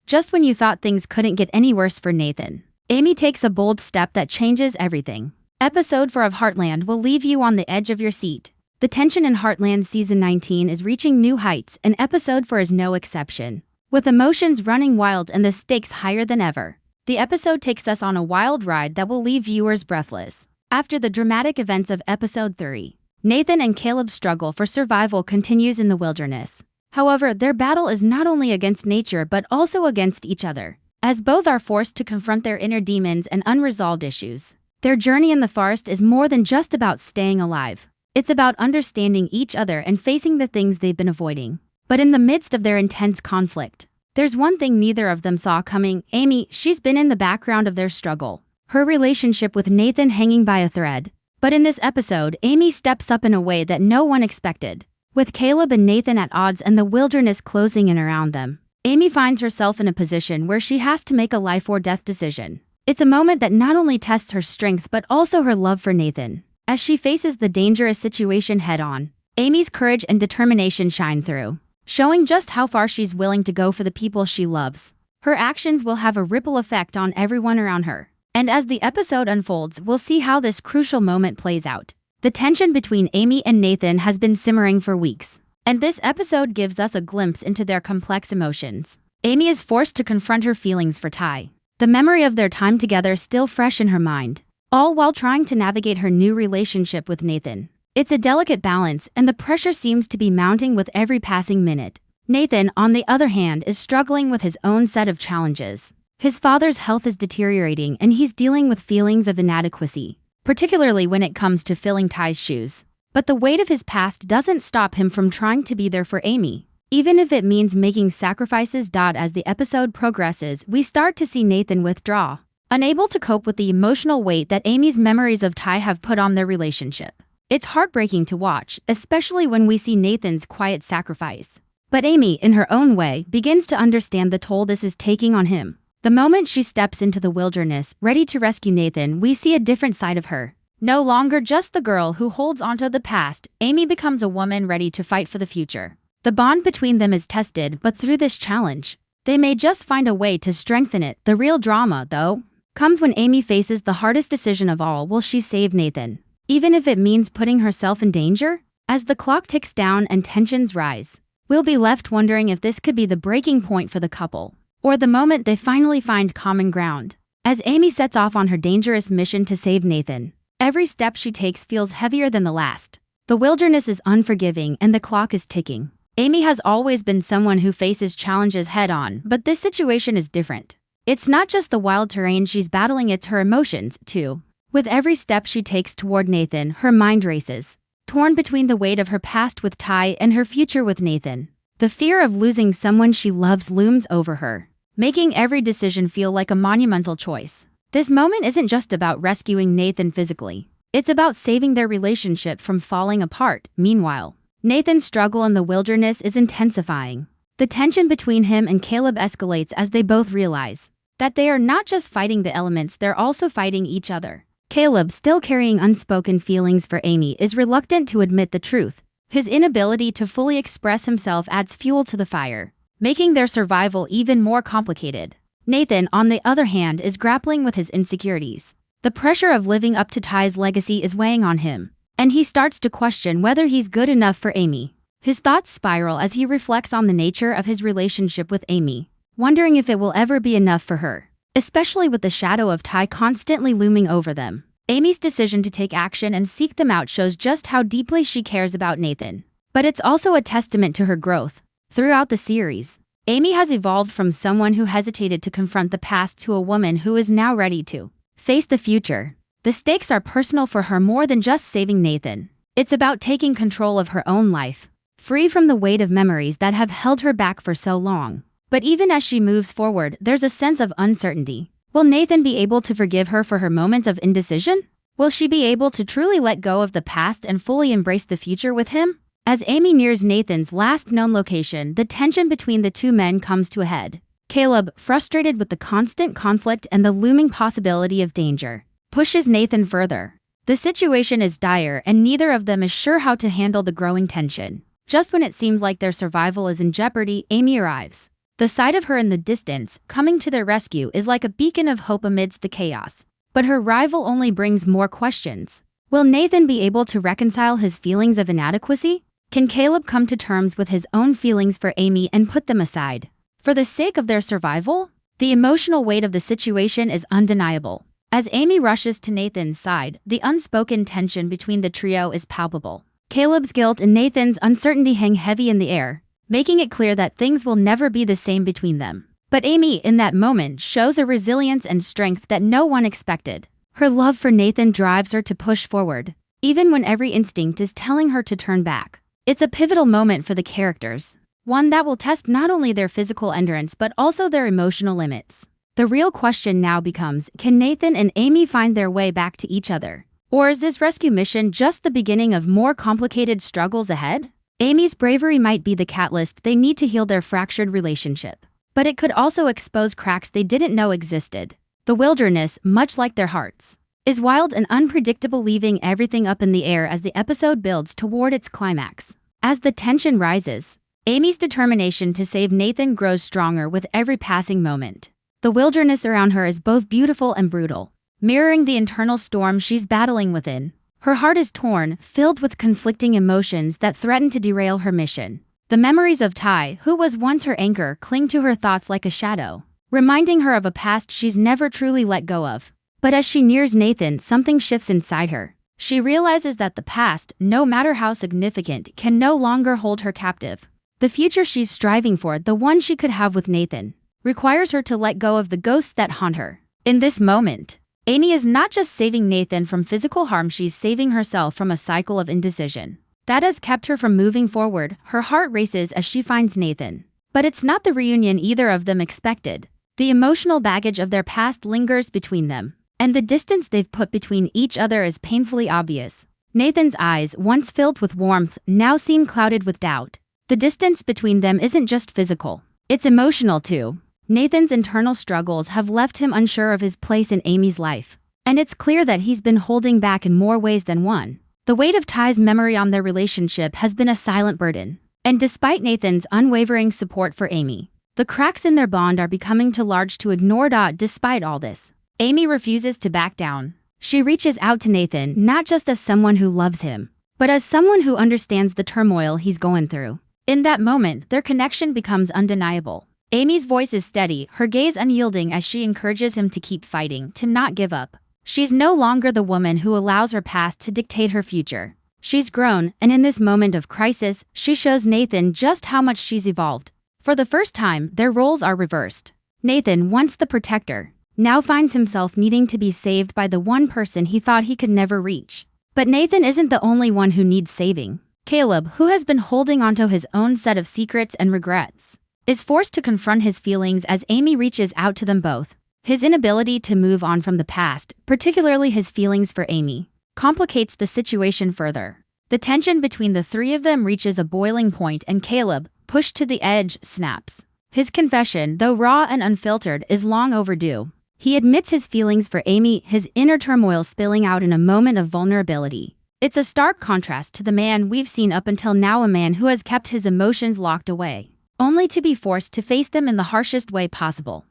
Just when you thought things couldn't get any worse for Nathan, Amy takes a bold step that changes everything. Episode 4 of Heartland will leave you on the edge of your seat. The tension in Heartland Season 19 is reaching new heights, and Episode 4 is no exception. With emotions running wild and the stakes higher than ever, the episode takes us on a wild ride that will leave viewers breathless. After the dramatic events of Episode 3, Nathan and Caleb's struggle for survival continues in the wilderness. However, their battle is not only against nature but also against each other, as both are forced to confront their inner demons and unresolved issues. Their journey in the forest is more than just about staying alive. It's about understanding each other and facing the things they've been avoiding. But in the midst of their intense conflict, there's one thing neither of them saw coming. Amy, she's been in the background of their struggle, her relationship with Nathan hanging by a thread. But in this episode, Amy steps up in a way that no one expected. With Caleb and Nathan at odds and the wilderness closing in around them, Amy finds herself in a position where she has to make a life or death decision. It's a moment that not only tests her strength but also her love for Nathan. As she faces the dangerous situation head-on, Amy's courage and determination shine through, showing just how far she's willing to go for the people she loves. Her actions will have a ripple effect on everyone around her. And as the episode unfolds, we'll see how this crucial moment plays out. The tension between Amy and Nathan has been simmering for weeks, and this episode gives us a glimpse into their complex emotions. Amy is forced to confront her feelings for Ty, the memory of their time together still fresh in her mind, all while trying to navigate her new relationship with Nathan. It's a delicate balance, and the pressure seems to be mounting with every passing minute. Nathan, on the other hand, is struggling with his own set of challenges. His father's health is deteriorating, and he's dealing with feelings of inadequacy, particularly when it comes to filling Ty's shoes. But the weight of his past doesn't stop him from trying to be there for Amy, even if it means making sacrifices. As the episode progresses, we start to see Nathan withdraw, unable to cope with the emotional weight that Amy's memories of Ty have put on their relationship. It's heartbreaking to watch, especially when we see Nathan's quiet sacrifice. But Amy, in her own way, begins to understand the toll this is taking on him. The moment she steps into the wilderness, ready to rescue Nathan, we see a different side of her. No longer just the girl who holds onto the past, Amy becomes a woman ready to fight for the future. The bond between them is tested, but through this challenge, they may just find a way to strengthen it. The real drama, though, comes when Amy faces the hardest decision of all. Will she save Nathan, even if it means putting herself in danger? As the clock ticks down and tensions rise, we'll be left wondering if this could be the breaking point for the couple, or the moment they finally find common ground. As Amy sets off on her dangerous mission to save Nathan, every step she takes feels heavier than the last. The wilderness is unforgiving and the clock is ticking. Amy has always been someone who faces challenges head-on, but this situation is different. It's not just the wild terrain she's battling, it's her emotions, too. With every step she takes toward Nathan, her mind races, torn between the weight of her past with Ty and her future with Nathan. The fear of losing someone she loves looms over her, making every decision feel like a monumental choice. This moment isn't just about rescuing Nathan physically. It's about saving their relationship from falling apart. Meanwhile, Nathan's struggle in the wilderness is intensifying. The tension between him and Caleb escalates as they both realize that they are not just fighting the elements, they're also fighting each other. Caleb, still carrying unspoken feelings for Amy, is reluctant to admit the truth. His inability to fully express himself adds fuel to the fire, making their survival even more complicated. Nathan, on the other hand, is grappling with his insecurities. The pressure of living up to Ty's legacy is weighing on him, and he starts to question whether he's good enough for Amy. His thoughts spiral as he reflects on the nature of his relationship with Amy, wondering if it will ever be enough for her, especially with the shadow of Ty constantly looming over them. Amy's decision to take action and seek them out shows just how deeply she cares about Nathan. But it's also a testament to her growth. Throughout the series, Amy has evolved from someone who hesitated to confront the past to a woman who is now ready to face the future. The stakes are personal for her more than just saving Nathan. It's about taking control of her own life, free from the weight of memories that have held her back for so long. But even as she moves forward, there's a sense of uncertainty. Will Nathan be able to forgive her for her moments of indecision? Will she be able to truly let go of the past and fully embrace the future with him? As Amy nears Nathan's last known location, the tension between the two men comes to a head. Caleb, frustrated with the constant conflict and the looming possibility of danger, pushes Nathan further. The situation is dire, and neither of them is sure how to handle the growing tension. Just when it seems like their survival is in jeopardy, Amy arrives. The sight of her in the distance, coming to their rescue, is like a beacon of hope amidst the chaos. But her rival only brings more questions. Will Nathan be able to reconcile his feelings of inadequacy? Can Caleb come to terms with his own feelings for Amy and put them aside? For the sake of their survival? The emotional weight of the situation is undeniable. As Amy rushes to Nathan's side, the unspoken tension between the trio is palpable. Caleb's guilt and Nathan's uncertainty hang heavy in the air, making it clear that things will never be the same between them. But Amy, in that moment, shows a resilience and strength that no one expected. Her love for Nathan drives her to push forward, even when every instinct is telling her to turn back. It's a pivotal moment for the characters, one that will test not only their physical endurance but also their emotional limits. The real question now becomes, can Nathan and Amy find their way back to each other? Or is this rescue mission just the beginning of more complicated struggles ahead? Amy's bravery might be the catalyst they need to heal their fractured relationship. But it could also expose cracks they didn't know existed. The wilderness, much like their hearts, is wild and unpredictable, leaving everything up in the air as the episode builds toward its climax. As the tension rises, Amy's determination to save Nathan grows stronger with every passing moment. The wilderness around her is both beautiful and brutal, mirroring the internal storm she's battling within. Her heart is torn, filled with conflicting emotions that threaten to derail her mission. The memories of Ty, who was once her anchor, cling to her thoughts like a shadow, reminding her of a past she's never truly let go of. But as she nears Nathan, something shifts inside her. She realizes that the past, no matter how significant, can no longer hold her captive. The future she's striving for, the one she could have with Nathan, requires her to let go of the ghosts that haunt her. In this moment, Amy is not just saving Nathan from physical harm, she's saving herself from a cycle of indecision that has kept her from moving forward. Her heart races as she finds Nathan. But it's not the reunion either of them expected. The emotional baggage of their past lingers between them, and the distance they've put between each other is painfully obvious. Nathan's eyes, once filled with warmth, now seem clouded with doubt. The distance between them isn't just physical, it's emotional too. Nathan's internal struggles have left him unsure of his place in Amy's life, and it's clear that he's been holding back in more ways than one. The weight of Ty's memory on their relationship has been a silent burden, and despite Nathan's unwavering support for Amy, the cracks in their bond are becoming too large to ignore. Despite all this, Amy refuses to back down. She reaches out to Nathan not just as someone who loves him, but as someone who understands the turmoil he's going through. In that moment, their connection becomes undeniable. Amy's voice is steady, her gaze unyielding as she encourages him to keep fighting, to not give up. She's no longer the woman who allows her past to dictate her future. She's grown, and in this moment of crisis, she shows Nathan just how much she's evolved. For the first time, their roles are reversed. Nathan, once the protector, now finds himself needing to be saved by the one person he thought he could never reach. But Nathan isn't the only one who needs saving. Caleb, who has been holding onto his own set of secrets and regrets, is forced to confront his feelings as Amy reaches out to them both. His inability to move on from the past, particularly his feelings for Amy, complicates the situation further. The tension between the three of them reaches a boiling point, and Caleb, pushed to the edge, snaps. His confession, though raw and unfiltered, is long overdue. He admits his feelings for Amy, his inner turmoil spilling out in a moment of vulnerability. It's a stark contrast to the man we've seen up until now, a man who has kept his emotions locked away, only to be forced to face them in the harshest way possible.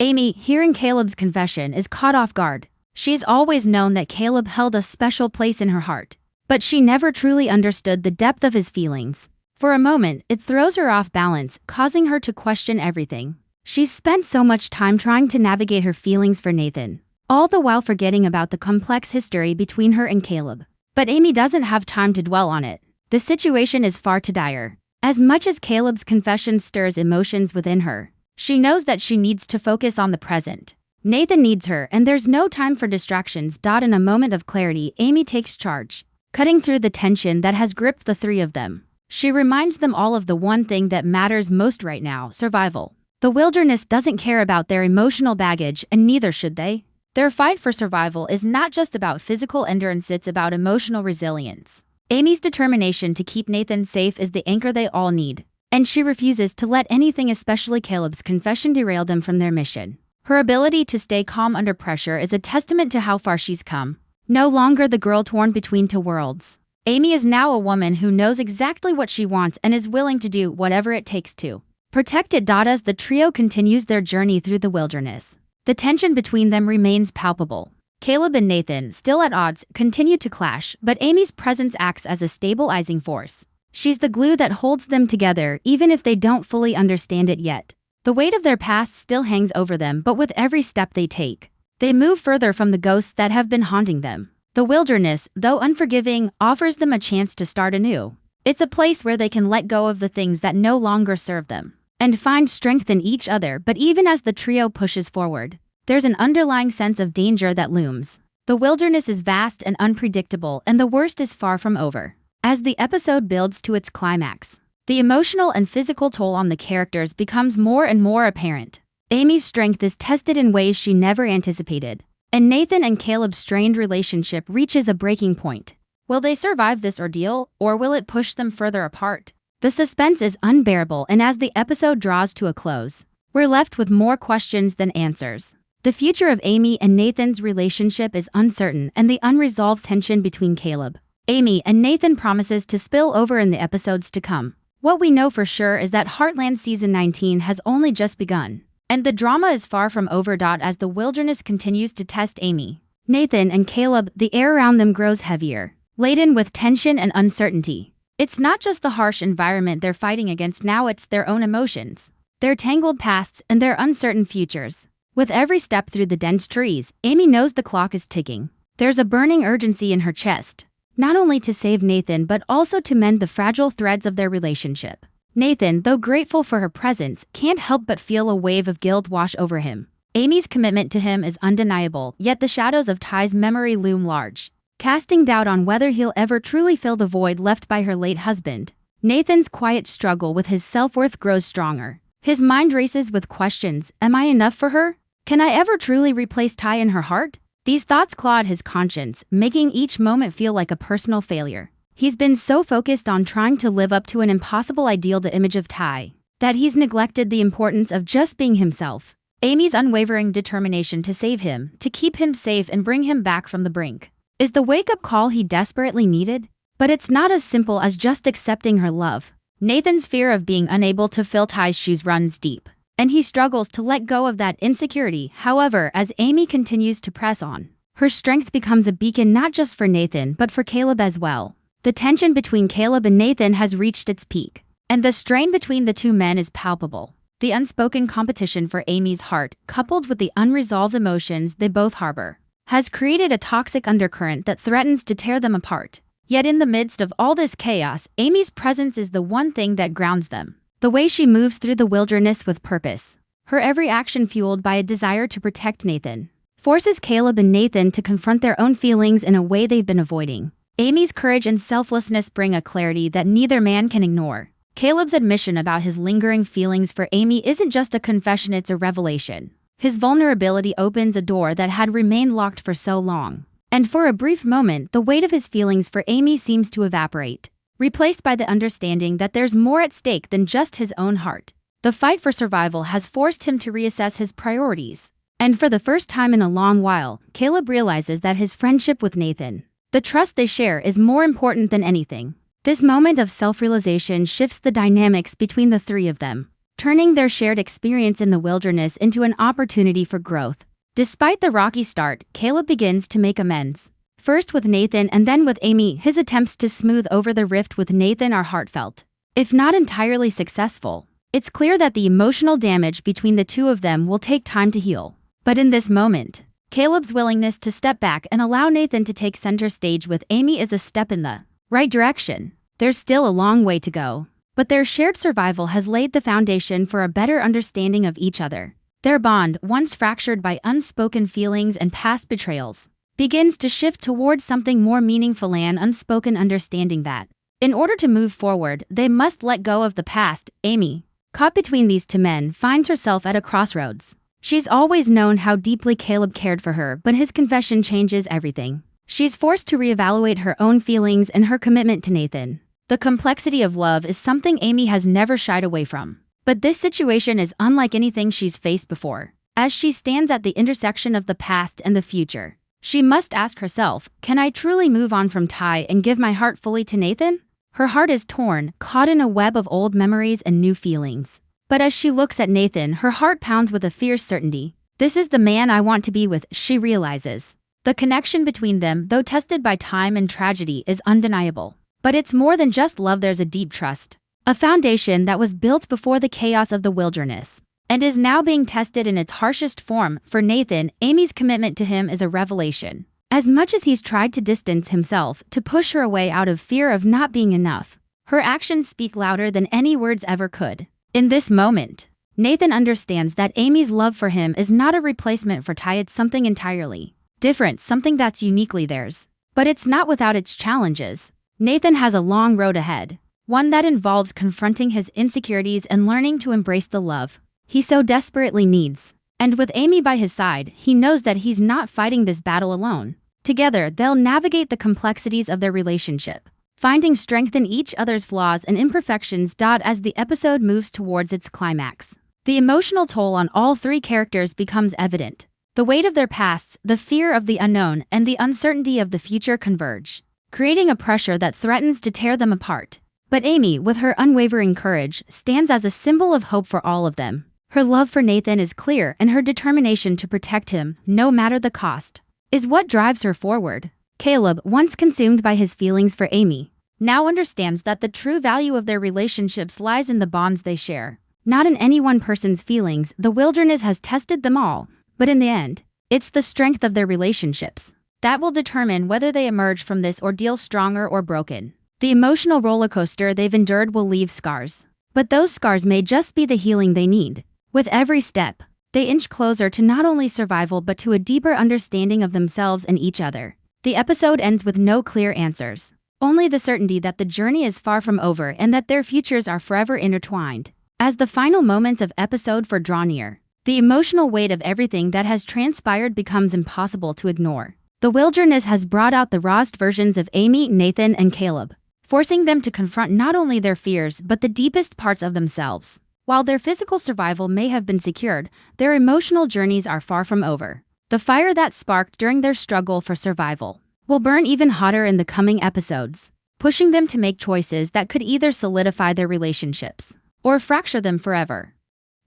Amy, hearing Caleb's confession, is caught off guard. She's always known that Caleb held a special place in her heart, but she never truly understood the depth of his feelings. For a moment, it throws her off balance, causing her to question everything. She's spent so much time trying to navigate her feelings for Nathan, all the while forgetting about the complex history between her and Caleb. But Amy doesn't have time to dwell on it. The situation is far too dire. As much as Caleb's confession stirs emotions within her, she knows that she needs to focus on the present. Nathan needs her, and there's no time for distractions. In a moment of clarity, Amy takes charge, cutting through the tension that has gripped the three of them. She reminds them all of the one thing that matters most right now: survival. The wilderness doesn't care about their emotional baggage, and neither should they. Their fight for survival is not just about physical endurance, it's about emotional resilience. Amy's determination to keep Nathan safe is the anchor they all need, and she refuses to let anything, especially Caleb's confession, derail them from their mission. Her ability to stay calm under pressure is a testament to how far she's come. No longer the girl torn between two worlds, Amy is now a woman who knows exactly what she wants and is willing to do whatever it takes to Protected. As the trio continues their journey through the wilderness, the tension between them remains palpable. Caleb and Nathan, still at odds, continue to clash, but Amy's presence acts as a stabilizing force. She's the glue that holds them together, even if they don't fully understand it yet. The weight of their past still hangs over them, but with every step they take, they move further from the ghosts that have been haunting them. The wilderness, though unforgiving, offers them a chance to start anew. It's a place where they can let go of the things that no longer serve them and find strength in each other. But even as the trio pushes forward, there's an underlying sense of danger that looms. The wilderness is vast and unpredictable, and the worst is far from over. As the episode builds to its climax, the emotional and physical toll on the characters becomes more and more apparent. Amy's strength is tested in ways she never anticipated, and Nathan and Caleb's strained relationship reaches a breaking point. Will they survive this ordeal, or will it push them further apart? The suspense is unbearable, and as the episode draws to a close, we're left with more questions than answers. The future of Amy and Nathan's relationship is uncertain, and the unresolved tension between Caleb, Amy, and Nathan promises to spill over in the episodes to come. What we know for sure is that Heartland Season 19 has only just begun, and the drama is far from over. As the wilderness continues to test Amy, Nathan, and Caleb, the air around them grows heavier, laden with tension and uncertainty. It's not just the harsh environment they're fighting against now, it's their own emotions, their tangled pasts, and their uncertain futures. With every step through the dense trees, Amy knows the clock is ticking. There's a burning urgency in her chest, not only to save Nathan but also to mend the fragile threads of their relationship. Nathan, though grateful for her presence, can't help but feel a wave of guilt wash over him. Amy's commitment to him is undeniable, yet the shadows of Ty's memory loom large, casting doubt on whether he'll ever truly fill the void left by her late husband. Nathan's quiet struggle with his self-worth grows stronger. His mind races with questions. Am I enough for her? Can I ever truly replace Ty in her heart? These thoughts claw at his conscience, making each moment feel like a personal failure. He's been so focused on trying to live up to an impossible ideal, the image of Ty, that he's neglected the importance of just being himself. Amy's unwavering determination to save him, to keep him safe and bring him back from the brink, is the wake-up call he desperately needed. But it's not as simple as just accepting her love. Nathan's fear of being unable to fill Ty's shoes runs deep, and he struggles to let go of that insecurity. However, as Amy continues to press on, her strength becomes a beacon not just for Nathan but for Caleb as well. The tension between Caleb and Nathan has reached its peak, and the strain between the two men is palpable. The unspoken competition for Amy's heart, coupled with the unresolved emotions they both harbor, has created a toxic undercurrent that threatens to tear them apart. Yet in the midst of all this chaos, Amy's presence is the one thing that grounds them. The way she moves through the wilderness with purpose, her every action fueled by a desire to protect Nathan, forces Caleb and Nathan to confront their own feelings in a way they've been avoiding. Amy's courage and selflessness bring a clarity that neither man can ignore. Caleb's admission about his lingering feelings for Amy isn't just a confession, it's a revelation. His vulnerability opens a door that had remained locked for so long. And for a brief moment, the weight of his feelings for Amy seems to evaporate, replaced by the understanding that there's more at stake than just his own heart. The fight for survival has forced him to reassess his priorities. And for the first time in a long while, Caleb realizes that his friendship with Nathan, the trust they share, is more important than anything. This moment of self-realization shifts the dynamics between the three of them, turning their shared experience in the wilderness into an opportunity for growth. Despite the rocky start, Caleb begins to make amends. First with Nathan and then with Amy. His attempts to smooth over the rift with Nathan are heartfelt, if not entirely successful. It's clear that the emotional damage between the two of them will take time to heal. But in this moment, Caleb's willingness to step back and allow Nathan to take center stage with Amy is a step in the right direction. There's still a long way to go, but their shared survival has laid the foundation for a better understanding of each other. Their bond, once fractured by unspoken feelings and past betrayals, begins to shift towards something more meaningful, an unspoken understanding that, in order to move forward, they must let go of the past. Amy, caught between these two men, finds herself at a crossroads. She's always known how deeply Caleb cared for her, but his confession changes everything. She's forced to reevaluate her own feelings and her commitment to Nathan. The complexity of love is something Amy has never shied away from. But this situation is unlike anything she's faced before. As she stands at the intersection of the past and the future, she must ask herself, can I truly move on from Ty and give my heart fully to Nathan? Her heart is torn, caught in a web of old memories and new feelings. But as she looks at Nathan, her heart pounds with a fierce certainty. This is the man I want to be with, she realizes. The connection between them, though tested by time and tragedy, is undeniable. But it's more than just love, there's a deep trust. A foundation that was built before the chaos of the wilderness, and is now being tested in its harshest form. For Nathan, Amy's commitment to him is a revelation. As much as he's tried to distance himself, to push her away out of fear of not being enough, her actions speak louder than any words ever could. In this moment, Nathan understands that Amy's love for him is not a replacement for Ty, it's something entirely different, something that's uniquely theirs. But it's not without its challenges. Nathan has a long road ahead, one that involves confronting his insecurities and learning to embrace the love he so desperately needs. And with Amy by his side, he knows that he's not fighting this battle alone. Together, they'll navigate the complexities of their relationship, finding strength in each other's flaws and imperfections. As the episode moves towards its climax, the emotional toll on all three characters becomes evident. The weight of their pasts, the fear of the unknown, and the uncertainty of the future converge, creating a pressure that threatens to tear them apart. But Amy, with her unwavering courage, stands as a symbol of hope for all of them. Her love for Nathan is clear, and her determination to protect him, no matter the cost, is what drives her forward. Caleb, once consumed by his feelings for Amy, now understands that the true value of their relationships lies in the bonds they share, not in any one person's feelings. The wilderness has tested them all, but in the end, it's the strength of their relationships that will determine whether they emerge from this ordeal stronger or broken. The emotional roller coaster they've endured will leave scars, but those scars may just be the healing they need. With every step, they inch closer to not only survival but to a deeper understanding of themselves and each other. The episode ends with no clear answers, only the certainty that the journey is far from over and that their futures are forever intertwined. As the final moments of episode 4 draw near, the emotional weight of everything that has transpired becomes impossible to ignore. The wilderness has brought out the rawest versions of Amy, Nathan, and Caleb, forcing them to confront not only their fears but the deepest parts of themselves. While their physical survival may have been secured, their emotional journeys are far from over. The fire that sparked during their struggle for survival will burn even hotter in the coming episodes, pushing them to make choices that could either solidify their relationships or fracture them forever.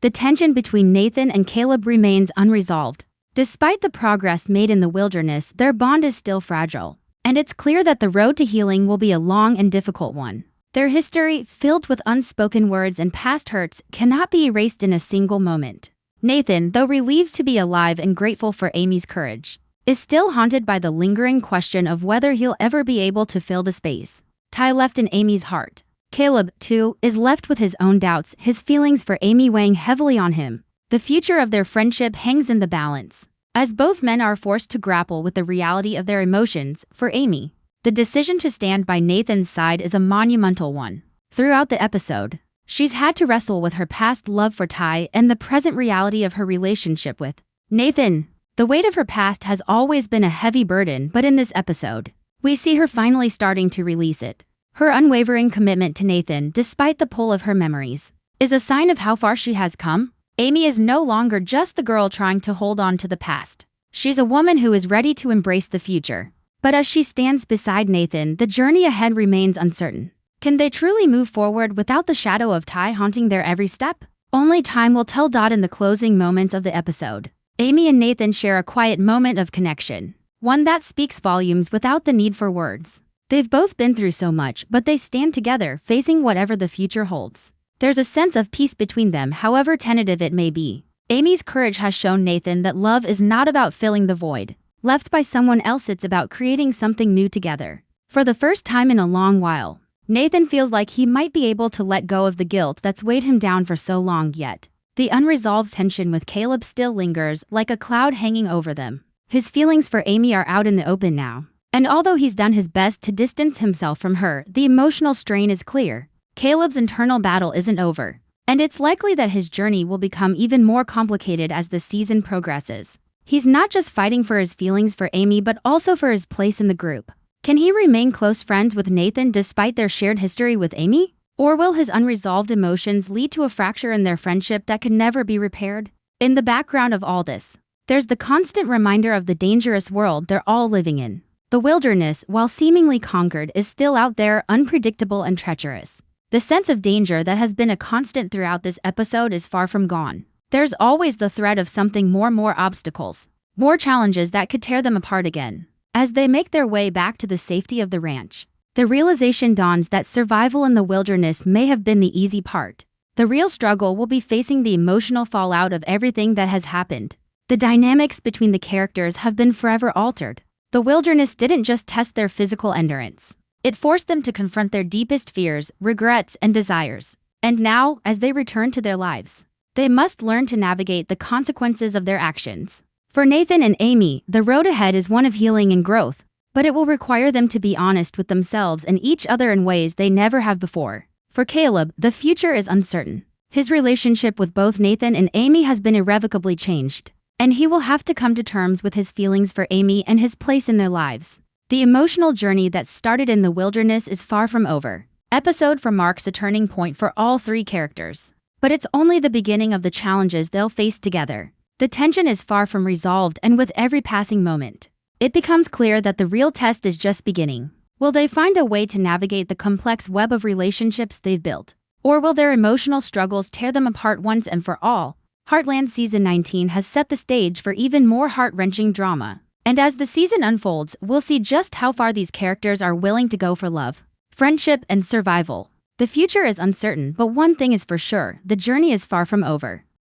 The tension between Nathan and Caleb remains unresolved. Despite the progress made in the wilderness, their bond is still fragile, and it's clear that the road to healing will be a long and difficult one. Their history, filled with unspoken words and past hurts, cannot be erased in a single moment. Nathan, though relieved to be alive and grateful for Amy's courage, is still haunted by the lingering question of whether he'll ever be able to fill the space Ty left in Amy's heart. Caleb, too, is left with his own doubts, his feelings for Amy weighing heavily on him. The future of their friendship hangs in the balance, as both men are forced to grapple with the reality of their emotions. For Amy, the decision to stand by Nathan's side is a monumental one. Throughout the episode, she's had to wrestle with her past love for Ty and the present reality of her relationship with Nathan. The weight of her past has always been a heavy burden, but in this episode, we see her finally starting to release it. Her unwavering commitment to Nathan, despite the pull of her memories, is a sign of how far she has come. Amy is no longer just the girl trying to hold on to the past. She's a woman who is ready to embrace the future. But as she stands beside Nathan, the journey ahead remains uncertain. Can they truly move forward without the shadow of Ty haunting their every step? Only time will tell. In the closing moments of the episode, Amy and Nathan share a quiet moment of connection, one that speaks volumes without the need for words. They've both been through so much, but they stand together, facing whatever the future holds. There's a sense of peace between them, however tentative it may be. Amy's courage has shown Nathan that love is not about filling the void left by someone else, it's about creating something new together. For the first time in a long while, Nathan feels like he might be able to let go of the guilt that's weighed him down for so long. Yet the unresolved tension with Caleb still lingers, like a cloud hanging over them. His feelings for Amy are out in the open now, and although he's done his best to distance himself from her, the emotional strain is clear. Caleb's internal battle isn't over, and it's likely that his journey will become even more complicated as the season progresses. He's not just fighting for his feelings for Amy but also for his place in the group. Can he remain close friends with Nathan despite their shared history with Amy? Or will his unresolved emotions lead to a fracture in their friendship that could never be repaired? In the background of all this, there's the constant reminder of the dangerous world they're all living in. The wilderness, while seemingly conquered, is still out there, unpredictable and treacherous. The sense of danger that has been a constant throughout this episode is far from gone. There's always the threat of something more obstacles, more challenges that could tear them apart again. As they make their way back to the safety of the ranch, the realization dawns that survival in the wilderness may have been the easy part. The real struggle will be facing the emotional fallout of everything that has happened. The dynamics between the characters have been forever altered. The wilderness didn't just test their physical endurance. It forced them to confront their deepest fears, regrets, and desires. And now, as they return to their lives, they must learn to navigate the consequences of their actions. For Nathan and Amy, the road ahead is one of healing and growth, but it will require them to be honest with themselves and each other in ways they never have before. For Caleb, the future is uncertain. His relationship with both Nathan and Amy has been irrevocably changed, and he will have to come to terms with his feelings for Amy and his place in their lives. The emotional journey that started in the wilderness is far from over. Episode 4 marks a turning point for all three characters, but it's only the beginning of the challenges they'll face together. The tension is far from resolved, and with every passing moment, it becomes clear that the real test is just beginning. Will they find a way to navigate the complex web of relationships they've built? Or will their emotional struggles tear them apart once and for all? Heartland Season 19 has set the stage for even more heart-wrenching drama. And as the season unfolds, we'll see just how far these characters are willing to go for love, friendship, and survival. The future is uncertain, but one thing is for sure: the journey is far from over.